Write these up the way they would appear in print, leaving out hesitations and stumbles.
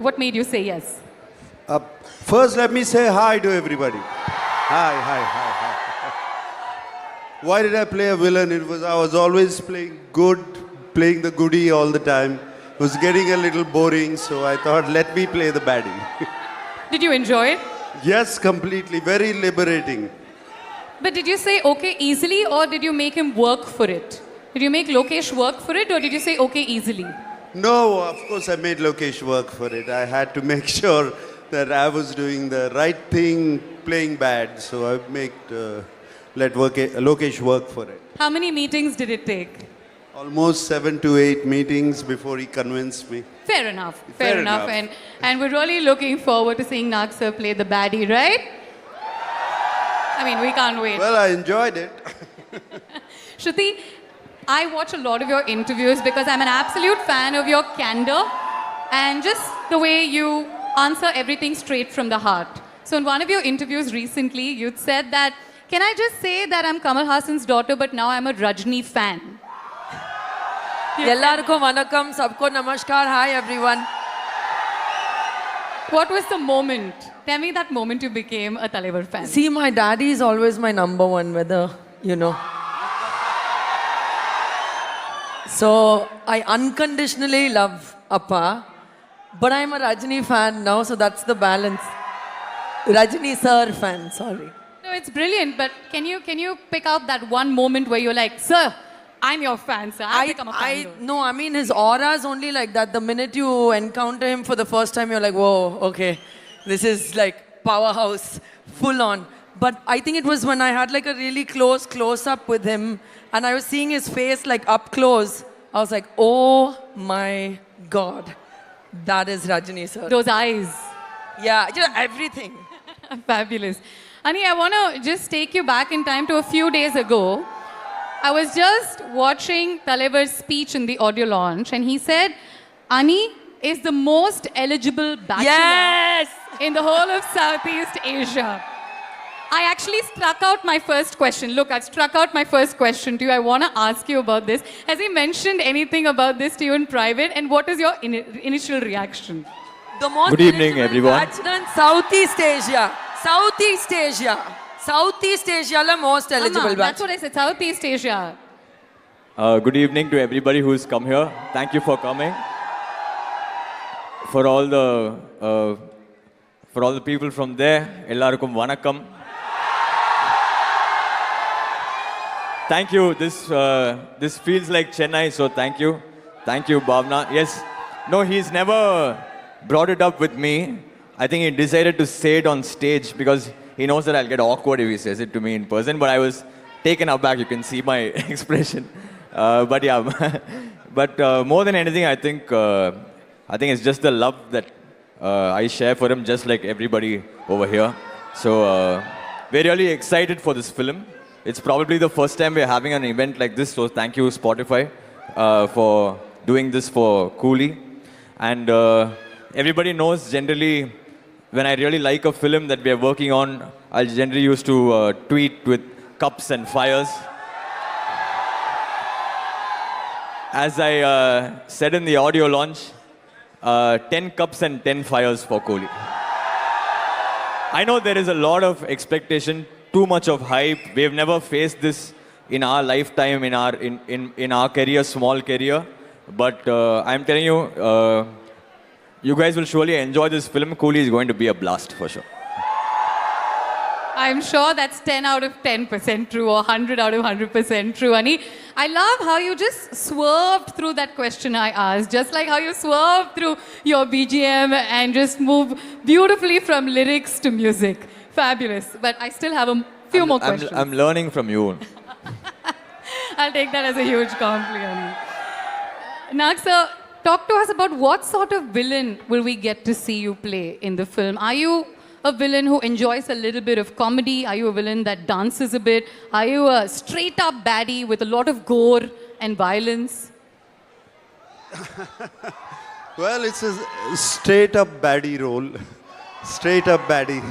What made you say yes? First, let me say hi to everybody. Hi. Why did I play a villain? I was always playing good, playing the goodie all the time. It was getting a little boring, so I thought, let me play the baddie. Did you enjoy it? Yes, completely. Very liberating. But did you say okay easily or did you make him work for it? Did you make Lokesh work for it or did you say okay easily? No, of course I made Lokesh work for it. I had to make sure that I was doing the right thing, playing bad. So I let Lokesh work for it. How many meetings did it take? Almost 7 to 8 meetings before he convinced me. Fair enough. Fair enough. And we're really looking forward to seeing Nag sir play the baddie, right? I mean, we can't wait. Well, I enjoyed it. Shruti, I watch a lot of your interviews because I'm an absolute fan of your candor and just the way you answer everything straight from the heart. So in one of your interviews recently, you'd said that, can I just say that I'm Kamal Hassan's daughter, but now I'm a Rajni fan? Ellarku vanakkam, sabko namaskar, hi everyone. What was the moment? Tell me that moment you became a Talaivar fan. See, my daddy is always my number one, whether, you know. So, I unconditionally love Appa, but I'm a Rajini fan now, so that's the balance. Rajini sir fan, sorry. No, it's brilliant, but can you pick out that one moment where you're like, sir, I'm your fan, sir. I've become a fan. No, I mean, his aura is only like that. The minute you encounter him for the first time, you're like, whoa, okay, this is like powerhouse, full on. But I think it was when I had like a really close up with him and I was seeing his face like up close. I was like, oh my God, that is Rajini sir. Those eyes. Yeah, just everything. Fabulous. Ani, I want to just take you back in time to a few days ago. I was just watching Talaivar's speech in the audio launch and he said, Ani is the most eligible bachelor in the whole of Southeast Asia. I actually struck out my first question. Look, I've struck out my first question to you. I want to ask you about this. Has he mentioned anything about this to you in private? And what is your initial reaction? The most Good evening, everyone. Bachelor in Southeast Asia. Southeast Asia. Southeast Asia la most eligible Amma, that's bachelor. what I said, Southeast Asia. Good evening to everybody who's come here. Thank you for coming. For all the people from there, ellarkum vanakkam. Thank you. This feels like Chennai, so thank you. Thank you, Bhavna. Yes. No, he's never brought it up with me. I think he decided to say it on stage because he knows that I'll get awkward if he says it to me in person. But I was taken aback. You can see my expression. But yeah. But more than anything, I think it's just the love that I share for him, just like everybody over here. So we're really excited for this film. It's probably the first time we're having an event like this. So thank you, Spotify, for doing this for Coolie. And everybody knows generally, when I really like a film that we are working on, I generally used to tweet with cups and fires. As I said in the audio launch, 10 cups and 10 fires for Kohli. I know there is a lot of expectation, too much of hype. We have never faced this in our lifetime, in our career, small career. But I'm telling you, you guys will surely enjoy this film. Kohli is going to be a blast for sure. I'm sure that's 10 out of 10% true or 100 out of 100% true, Ani. I love how you just swerved through that question I asked, just like how you swerved through your BGM and just move beautifully from lyrics to music. Fabulous. But I still have a few more questions. I'm learning from you. I'll take that as a huge compliment. Nag sir, talk to us about what sort of villain will we get to see you play in the film. Are you a villain who enjoys a little bit of comedy? Are you a villain that dances a bit? Are you a straight-up baddie with a lot of gore and violence? Well, it's a straight-up baddie role. Straight-up baddie.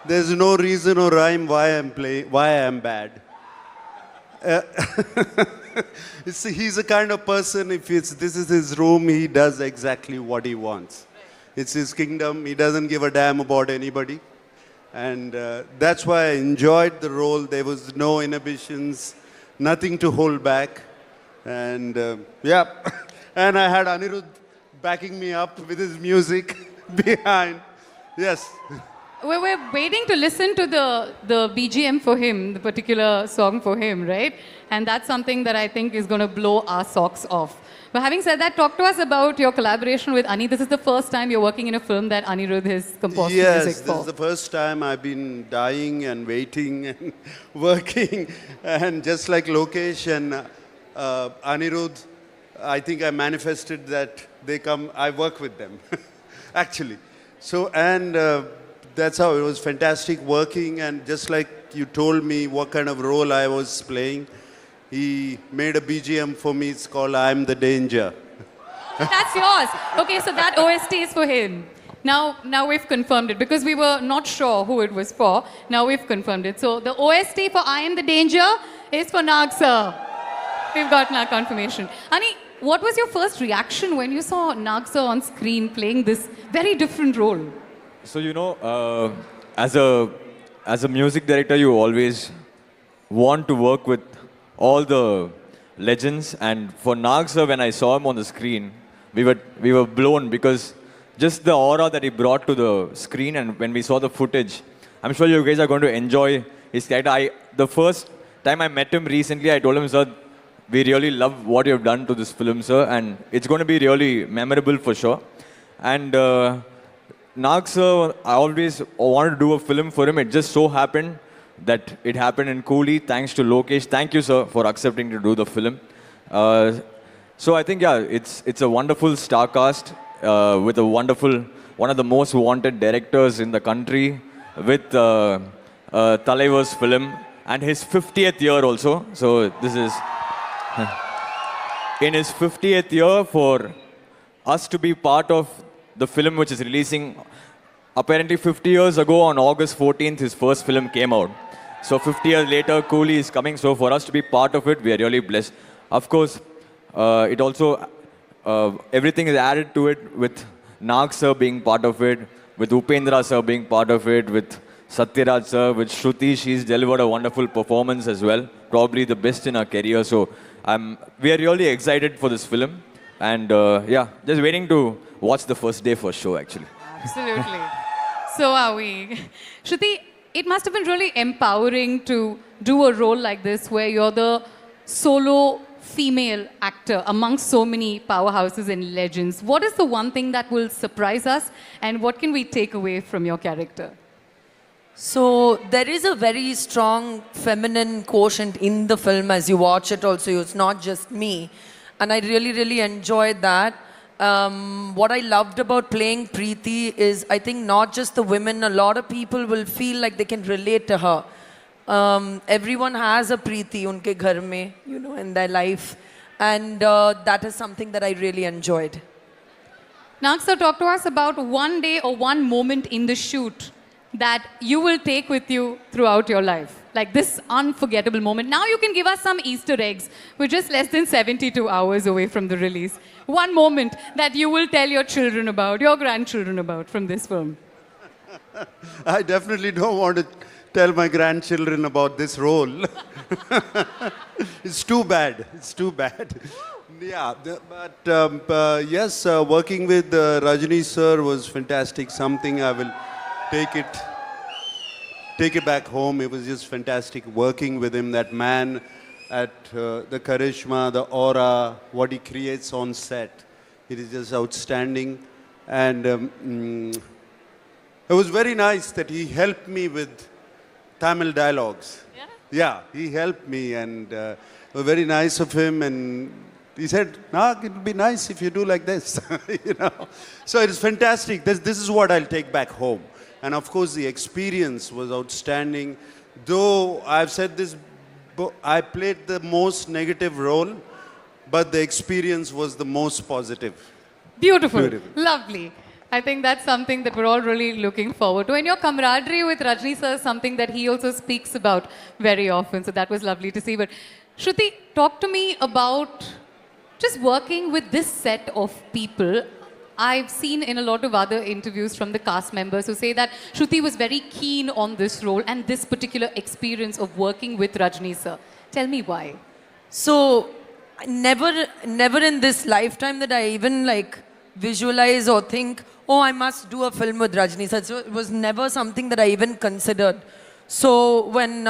There's no reason or rhyme why I am bad. He's a kind of person, if this is his room, he does exactly what he wants. It's his kingdom. He doesn't give a damn about anybody. And that's why I enjoyed the role. There was no inhibitions, nothing to hold back. And yeah, and I had Anirudh backing me up with his music behind. Yes. We're waiting to listen to the BGM for him, the particular song for him, right? And that's something that I think is going to blow our socks off. But having said that, talk to us about your collaboration with Ani. This is the first time you're working in a film that Anirudh has composed Yes, music this for. is the first time I've been dying and waiting and working. And just like Lokesh and Anirudh, I think I manifested that they come, I work with them, actually. So, and that's how it was fantastic working. And just like you told me what kind of role I was playing, he made a BGM for me. It's called I'm the Danger. That's yours. Okay, so that OST is for him. Now we've confirmed it because we were not sure who it was for. Now we've confirmed it. So the OST for I Am the Danger is for Nag sir. We've gotten our confirmation. Ani, what was your first reaction when you saw Nag sir on screen playing this very different role? So, you know, as a music director, you always want to work with all the legends. And for Nag sir, when I saw him on the screen, we were blown because just the aura that he brought to the screen, and when we saw the footage, I'm sure you guys are going to enjoy his character. The first time I met him recently, I told him, sir, we really love what you have done to this film, sir, and it's going to be really memorable for sure. And Nag sir, I always wanted to do a film for him. It just so happened that it happened in Coolie, thanks to Lokesh. Thank you, sir, for accepting to do the film. So I think, yeah, it's a wonderful star cast with a wonderful, one of the most wanted directors in the country with Talaivar's film and his 50th year also. So this is in his 50th year for us to be part of the film which is releasing. Apparently 50 years ago on August 14th, his first film came out. So 50 years later, Coolie is coming. So for us to be part of it, we are really blessed. Of course, it also, everything is added to it with Nag sir being part of it, with Upendra sir being part of it, with Satyaraj sir, with Shruti. She's delivered a wonderful performance as well. Probably the best in her career. So we are really excited for this film. And yeah, just waiting to watch the first day for show actually. Absolutely. So are we. Shruti, it must have been really empowering to do a role like this where you're the solo female actor amongst so many powerhouses and legends. What is the one thing that will surprise us and what can we take away from your character? So there is a very strong feminine quotient in the film as you watch it also. It's not just me. And I really, really enjoyed that. What I loved about playing Preeti is I think not just the women, a lot of people will feel like they can relate to her. Everyone has a Preeti unke ghar mein, you know, in their life. And that is something that I really enjoyed. Nag sir, talk to us about one day or one moment in the shoot that you will take with you throughout your life. Like this unforgettable moment. Now you can give us some Easter eggs. We're just less than 72 hours away from the release. One moment that you will tell your children about, your grandchildren about from this film. I definitely don't want to tell my grandchildren about this role. It's too bad. It's too bad. Yeah, but yes, working with Rajni sir was fantastic. Something I will take it back home. It was just fantastic working with him. That man, at the charisma, the aura, what he creates on set, it is just outstanding. And it was very nice that he helped me with Tamil dialogues. Yeah? Yeah, he helped me, and it was very nice of him. And he said, "Nag, it would be nice if you do like this," you know. So it is fantastic. This is what I'll take back home. And of course, the experience was outstanding. Though I've said this, I played the most negative role, but the experience was the most positive. Beautiful. Beautiful. Lovely. I think that's something that we're all really looking forward to. And your camaraderie with Rajni sir is something that he also speaks about very often. So that was lovely to see. But Shruti, talk to me about just working with this set of people. I've seen in a lot of other interviews from the cast members who say that Shruti was very keen on this role and this particular experience of working with Rajni sir. Tell me why. So, never in this lifetime that I even like visualize or think, oh, I must do a film with Rajni sir. So it was never something that I even considered. So when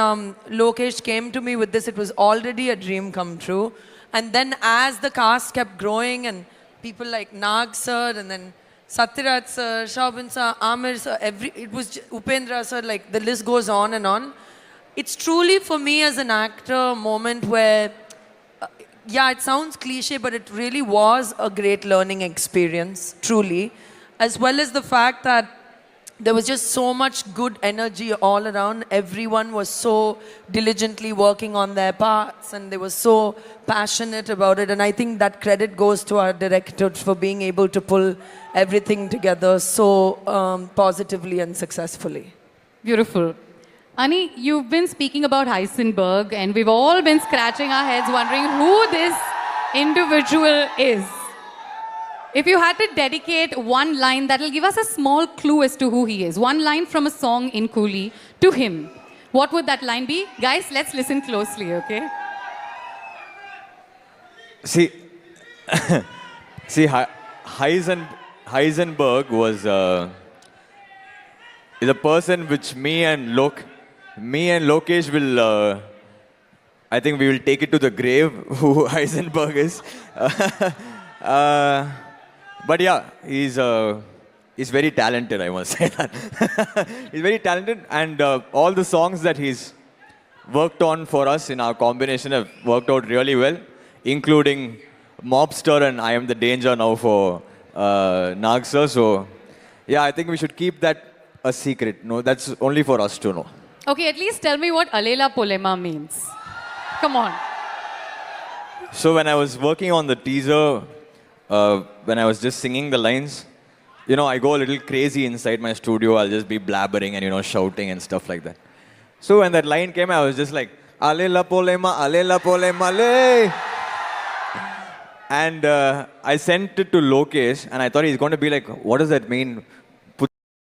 Lokesh came to me with this, it was already a dream come true. And then as the cast kept growing and people like Nag sir and then Satyaraj sir, Shaubin sir, Amir sir, it was Upendra sir, like the list goes on and on. It's truly for me as an actor a moment where, yeah, it sounds cliche, but it really was a great learning experience, truly. As well as the fact that there was just so much good energy all around. Everyone was so diligently working on their parts and they were so passionate about it. And I think that credit goes to our director for being able to pull everything together so positively and successfully. Beautiful. Ani, you've been speaking about Heisenberg, and we've all been scratching our heads wondering who this individual is. If you had to dedicate one line that will give us a small clue as to who he is, one line from a song in Coolie to him, what would that line be? Guys, let's listen closely, okay? See, Heisenberg was is a person which me and Lokesh will, I think we will take it to the grave, who Heisenberg is. But yeah, he's very talented, I must say that. He's very talented, and all the songs that he's worked on for us in our combination have worked out really well, including Mobster and I Am the Danger now for Nag sir. So yeah, I think we should keep that a secret. No, that's only for us to know. Okay, at least tell me what Alela Polema means. Come on. So when I was working on the teaser, when I was just singing the lines, you know, I go a little crazy inside my studio. I'll just be blabbering and, you know, shouting and stuff like that. So when that line came, I was just like, Alela Polema, le. And I sent it to Lokesh, and I thought he's going to be like, what does that mean?